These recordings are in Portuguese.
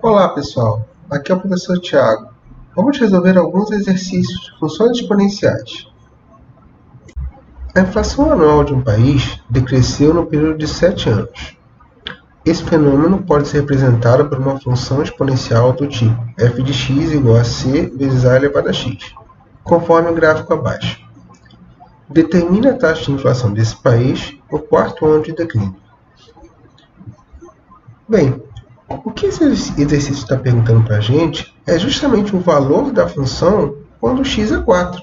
Olá pessoal, aqui é o professor Tiago. Vamos resolver alguns exercícios de funções exponenciais. A inflação anual de um país decresceu no período de 7 anos. Esse fenômeno pode ser representado por uma função exponencial do tipo f de x igual a c vezes a elevado a x, conforme o gráfico abaixo. Determine a taxa de inflação desse país no quarto ano de declínio. Bem, o que esse exercício está perguntando para a gente é justamente o valor da função quando x é 4.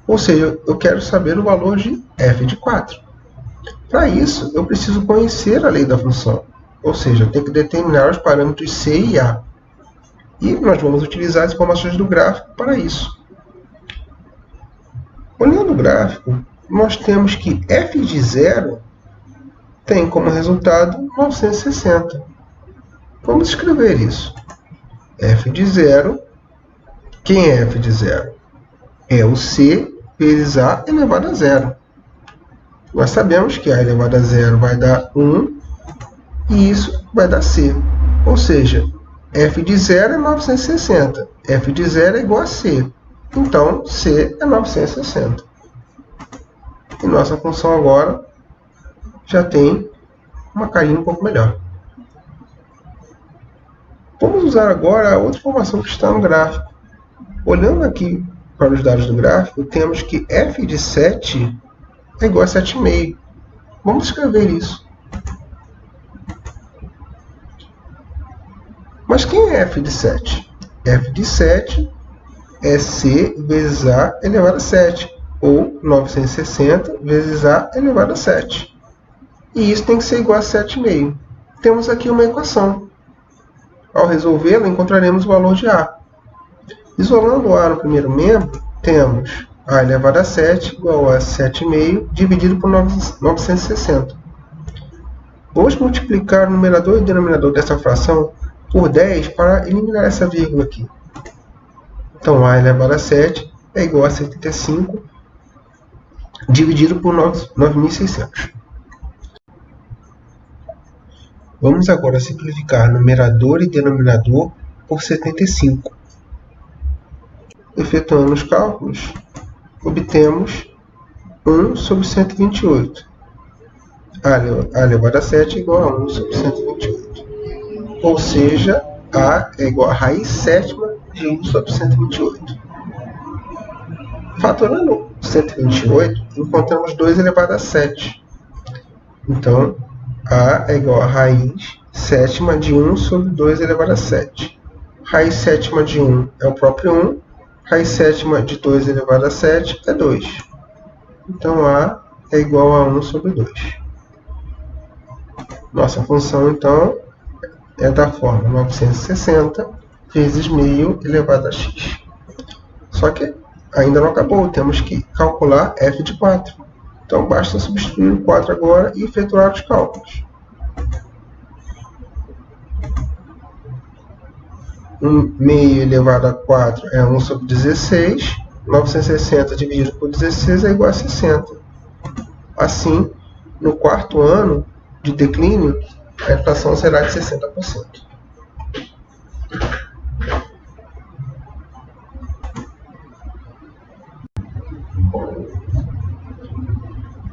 Ou seja, eu quero saber o valor de f de 4. Para isso, eu preciso conhecer a lei da função. Ou seja, eu tenho que determinar os parâmetros c e a. E nós vamos utilizar as informações do gráfico para isso. Olhando o gráfico, nós temos que f de 0 tem como resultado 960. Vamos escrever isso. F de 0, quem é f de 0? É o c vezes a elevado a 0. Nós sabemos que a elevado a 0 vai dar 1 e isso vai dar c. Ou seja, f de 0 é 960. F de 0 é igual a c. Então, c é 960. E nossa função agora já tem uma carinha um pouco melhor. Vamos usar agora a outra informação que está no gráfico. Olhando aqui para os dados do gráfico, temos que f de 7 é igual a 7,5. Vamos escrever isso. Mas quem é f de 7? F de 7 é c vezes a elevado a 7, ou 960 vezes a elevado a 7. E isso tem que ser igual a 7,5. Temos aqui uma equação. Ao resolvê-la, encontraremos o valor de a. Isolando a no primeiro membro, temos a elevado a 7 igual a 7,5 dividido por 960. Vamos multiplicar o numerador e o denominador dessa fração por 10 para eliminar essa vírgula aqui. Então, a elevado a 7 é igual a 75 dividido por 9.600. Vamos agora simplificar numerador e denominador por 75. Efetuando os cálculos, obtemos 1 sobre 128. A elevado a 7 é igual a 1 sobre 128. Ou seja, a é igual a raiz sétima de 1 sobre 128. Fatorando 128, encontramos 2 elevado a 7. Então, a é igual a raiz sétima de 1 sobre 2 elevado a 7. Raiz sétima de 1 é o próprio 1. Raiz sétima de 2 elevado a 7 é 2. Então, a é igual a 1 sobre 2. Nossa função, então, é da forma 960 vezes meio elevado a x. Só que ainda não acabou. Temos que calcular f de 4. Então, basta substituir o 4 agora e efetuar os cálculos. 1 meio elevado a 4 é 1 sobre 16. 960 dividido por 16 é igual a 60. Assim, no quarto ano de declínio, a inflação será de 60%.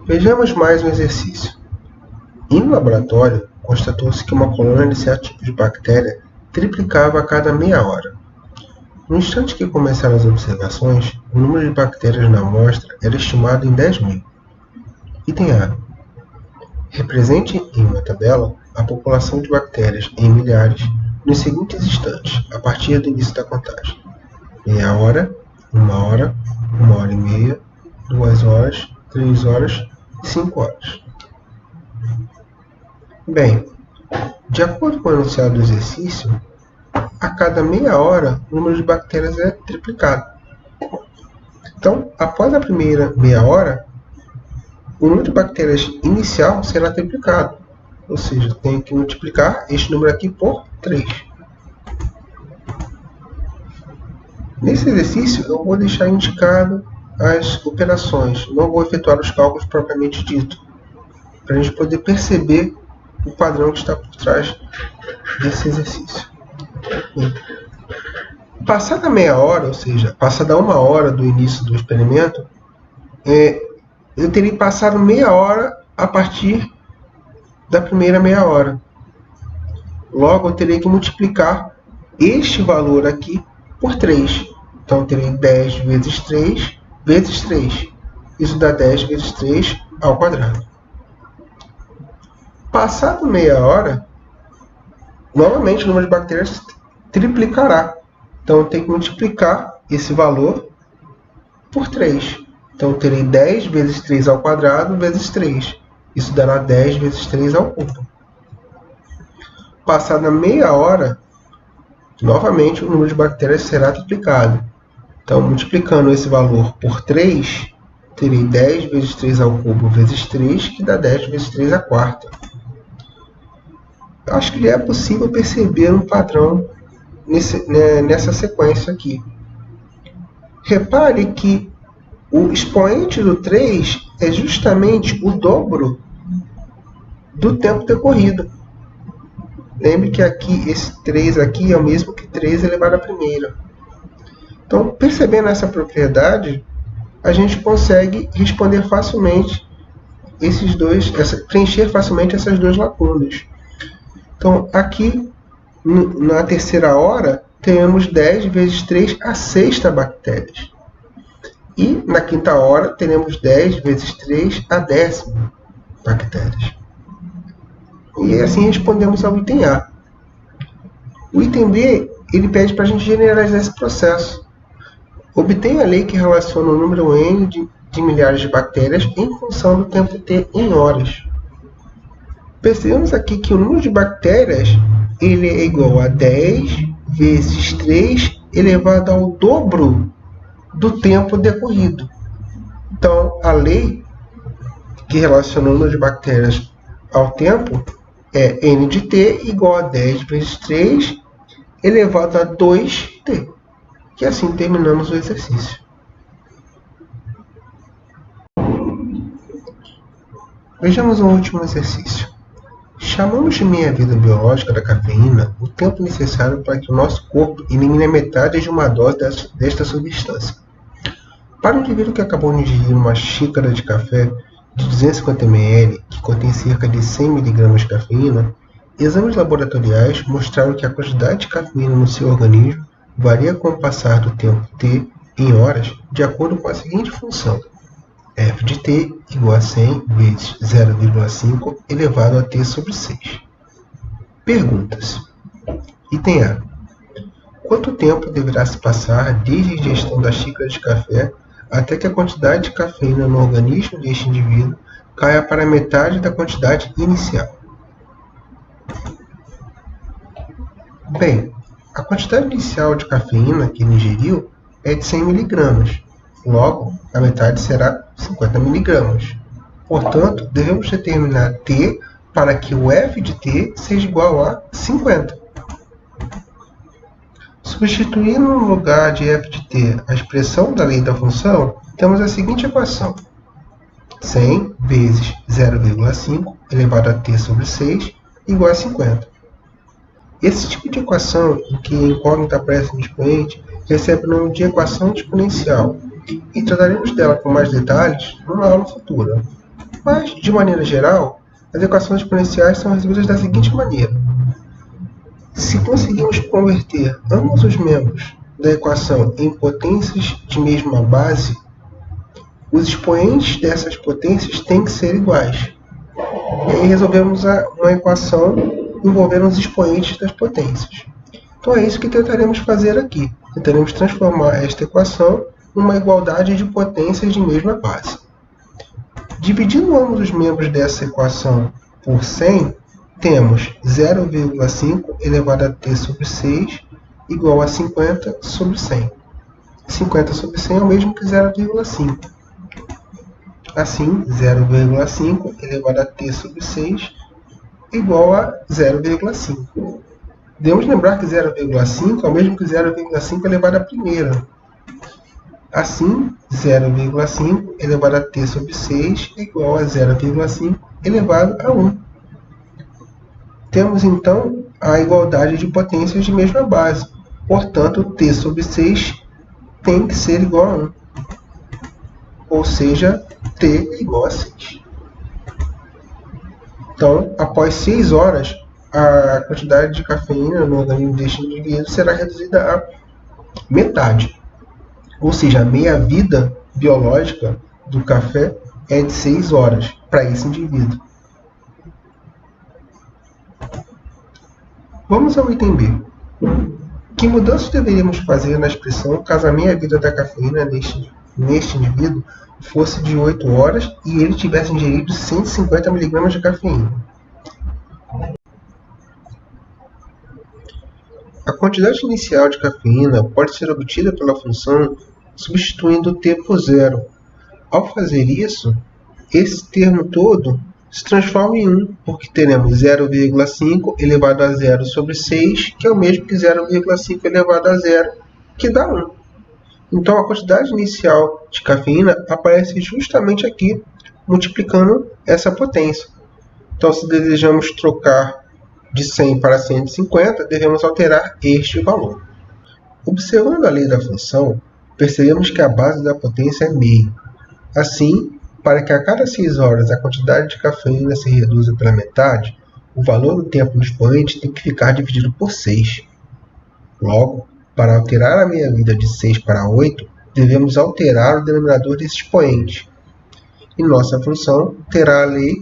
Vejamos mais um exercício. Em um laboratório, constatou-se que uma colônia de certo tipo de bactéria triplicava a cada meia hora. No instante que começaram as observações, o número de bactérias na amostra era estimado em 10.000. Item A. Represente em uma tabela a população de bactérias em milhares nos seguintes instantes, a partir do início da contagem. Meia hora, 1 hora e meia, 2 horas, 3 horas e 5 horas. Bem, de acordo com o enunciado do exercício, a cada meia hora o número de bactérias é triplicado. Então, após a primeira meia hora, o número de bactérias inicial será triplicado. Ou seja, eu tenho que multiplicar este número aqui por 3. Nesse exercício, eu vou deixar indicado as operações, não vou efetuar os cálculos propriamente dito, para a gente poder perceber o padrão que está por trás desse exercício. Bem, passada meia hora, ou seja, passada 1 hora do início do experimento, eu teria passado meia hora a partir da primeira meia hora. Logo, eu terei que multiplicar este valor aqui por 3. Então, eu terei 10 vezes 3 vezes 3. Isso dá 10 vezes 3 ao quadrado. Passado meia hora, novamente o número de bactérias triplicará. Então, eu tenho que multiplicar esse valor por 3. Então, eu terei 10 vezes 3 ao quadrado vezes 3. Isso dará 10 vezes 3 ao cubo. Passada meia hora, novamente o número de bactérias será triplicado. Então, multiplicando esse valor por 3, terei 10 vezes 3 ao cubo vezes 3, que dá 10 vezes 3 à quarta. Acho que já é possível perceber um padrão nessa sequência aqui. Repare que o expoente do 3 é justamente o dobro do tempo decorrido. Lembre que aqui, esse 3 aqui é o mesmo que 3 elevado à primeira. Então, percebendo essa propriedade, a gente consegue responder facilmente preencher facilmente essas duas lacunas. Então, aqui, na terceira hora, teremos 10 vezes 3 a sexta bactérias. E na quinta hora, teremos 10 vezes 3 a décima bactérias. E assim respondemos ao item A. O item B, ele pede para a gente generalizar esse processo. Obtenha a lei que relaciona o número n de milhares de bactérias em função do tempo t em horas. Percebemos aqui que o número de bactérias ele é igual a 10 vezes 3 elevado ao dobro do tempo decorrido. Então, a lei que relaciona o número de bactérias ao tempo é n de t igual a 10 vezes 3 elevado a 2t. E assim terminamos o exercício. Vejamos um último exercício. Chamamos de meia-vida biológica da cafeína o tempo necessário para que o nosso corpo elimine a metade de uma dose desta substância. Para o indivíduo que acabou de ingerir uma xícara de café de 250 ml, que contém cerca de 100 mg de cafeína, exames laboratoriais mostraram que a quantidade de cafeína no seu organismo varia com o passar do tempo t em horas de acordo com a seguinte função: f de t igual a 100 vezes 0,5 elevado a t sobre 6. Perguntas. Item A. Quanto tempo deverá se passar desde a ingestão da xícara de café até que a quantidade de cafeína no organismo deste indivíduo caia para metade da quantidade inicial? Bem, a quantidade inicial de cafeína que ele ingeriu é de 100 mg. Logo, a metade será 50 mg. Portanto, devemos determinar t para que o f de t seja igual a 50. Substituindo no lugar de f de t a expressão da lei da função, temos a seguinte equação: 100 vezes 0,5 elevado a t sobre 6 igual a 50. Esse tipo de equação, em que a incógnita aparece no expoente, recebe o nome de equação exponencial, e trataremos dela com mais detalhes numa aula futura. Mas, de maneira geral, as equações exponenciais são resolvidas da seguinte maneira: se conseguimos converter ambos os membros da equação em potências de mesma base, os expoentes dessas potências têm que ser iguais. E aí resolvemos uma equação envolvendo os expoentes das potências. Então é isso que tentaremos fazer aqui. Tentaremos transformar esta equação numa igualdade de potências de mesma base. Dividindo ambos os membros dessa equação por 100, temos 0,5 elevado a t sobre 6 igual a 50 sobre 100. 50 sobre 100 é o mesmo que 0,5. Assim, 0,5 elevado a t sobre 6 igual a 0,5. Devemos lembrar que 0,5 é o mesmo que 0,5 elevado à primeira. Assim, 0,5 elevado a t sobre 6 é igual a 0,5 elevado a 1. Temos então a igualdade de potências de mesma base. Portanto, T sobre 6 tem que ser igual a 1. Ou seja, T é igual a 6. Então, após 6 horas, a quantidade de cafeína no organismo deste indivíduo será reduzida a metade. Ou seja, a meia-vida biológica do café é de 6 horas para esse indivíduo. Vamos ao item B. Que mudanças deveríamos fazer na expressão caso a meia-vida da cafeína neste indivíduo fosse de 8 horas e ele tivesse ingerido 150 mg de cafeína? A quantidade inicial de cafeína pode ser obtida pela função substituindo o T por zero. Ao fazer isso, esse termo todo se transforma em 1, porque teremos 0,5 elevado a 0 sobre 6, que é o mesmo que 0,5 elevado a 0, que dá 1. Então, a quantidade inicial de cafeína aparece justamente aqui, multiplicando essa potência. Então, se desejamos trocar de 100 para 150, devemos alterar este valor. Observando a lei da função, percebemos que a base da potência é meio. Assim, para que a cada 6 horas a quantidade de cafeína se reduza pela metade, o valor do tempo no expoente tem que ficar dividido por 6. Logo, para alterar a meia-vida de 6 para 8, devemos alterar o denominador desse expoente. E nossa função terá a lei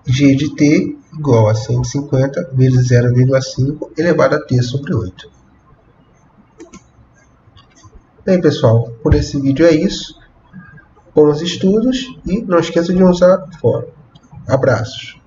g de t igual a 150 vezes 0,5 elevado a t sobre 8. Bem, pessoal, por esse vídeo é isso. Bons estudos e não esqueça de usar o fórum. Abraços!